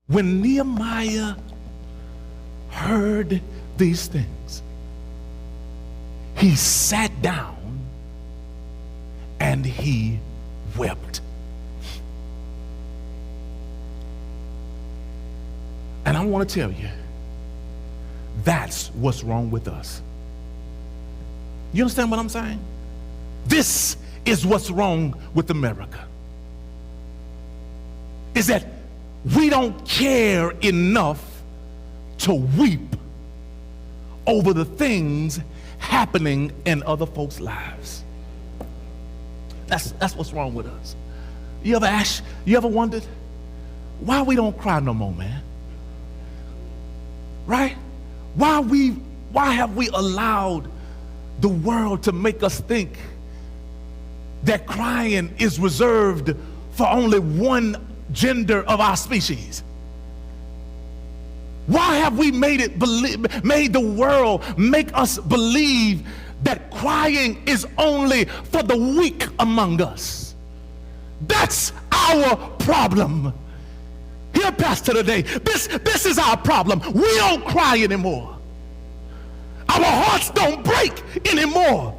When Nehemiah heard these things, he sat down and he wept. And I want to tell you, that's what's wrong with us. You understand what I'm saying? This is what's wrong with America. Is that we don't care enough to weep over the things happening in other folks' lives. That's what's wrong with us. You ever wondered why we don't cry no more, man? Right? Why have we allowed the world to make us think that crying is reserved for only one gender of our species? Why have we made the world make us believe that crying is only for the weak among us? That's our problem. Here, Pastor, today, this is our problem. We don't cry anymore. Our hearts don't break anymore.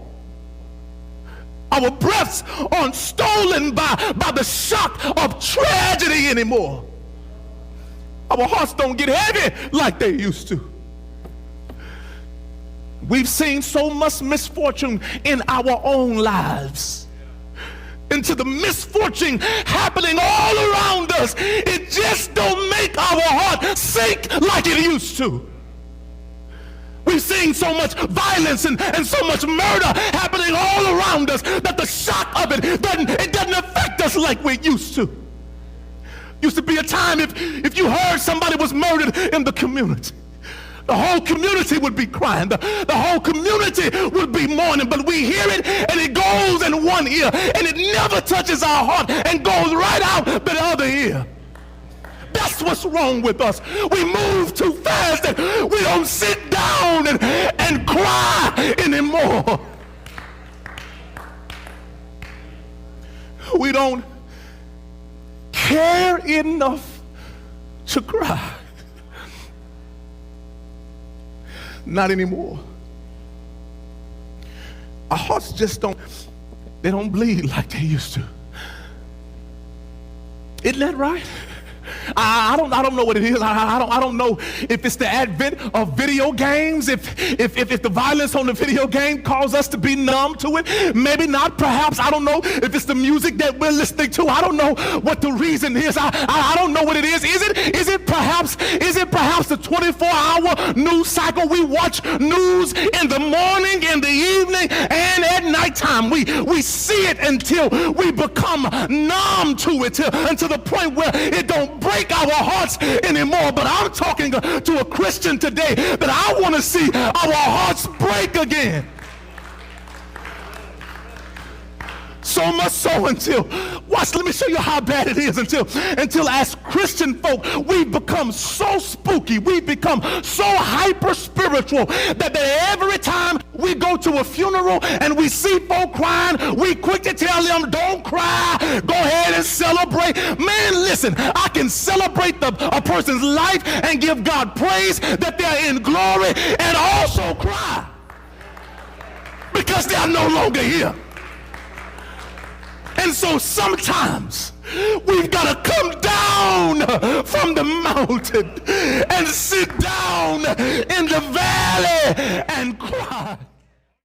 Our breaths aren't stolen by the shock of tragedy anymore. Our hearts don't get heavy like they used to. We've seen so much misfortune in our own lives. Into the misfortune happening all around us, it just don't make our heart sink like it used to. We've seen so much violence and so much murder happening all around us that the shock of it doesn't affect us like we used to. Used to be a time if you heard somebody was murdered in the community, the whole community would be crying. The whole community would be mourning. But we hear it and it goes in one ear and it never touches our heart and goes right out the other ear. That's what's wrong with us. We move too fast and we don't sit down and cry anymore. We don't care enough to cry. Not anymore. Our hearts just don't bleed like they used to. Isn't that right? I don't know what it is. I don't know if it's the advent of video games, if the violence on the video game caused us to be numb to it. Maybe not, perhaps. I don't know if it's the music that we're listening to. I don't know what the reason is. I don't know what it is. Is it perhaps the 24-hour news cycle? We watch news in the morning, in the evening, and at nighttime. We see it until we become numb to it, until the point where it don't break our hearts anymore. But I'm talking to a Christian today that I want to see our hearts break again. So much so until, watch, let me show you how bad it is, until as Christian folk, we've become so spooky, we've become so hyper spiritual that every time we go to a funeral and we see folk crying, we quick to tell them, don't cry, go ahead and celebrate. Man, listen, I can celebrate a person's life and give God praise that they're in glory and also cry because they're no longer here. And so sometimes we've got to come down from the mountain and sit down in the valley and cry.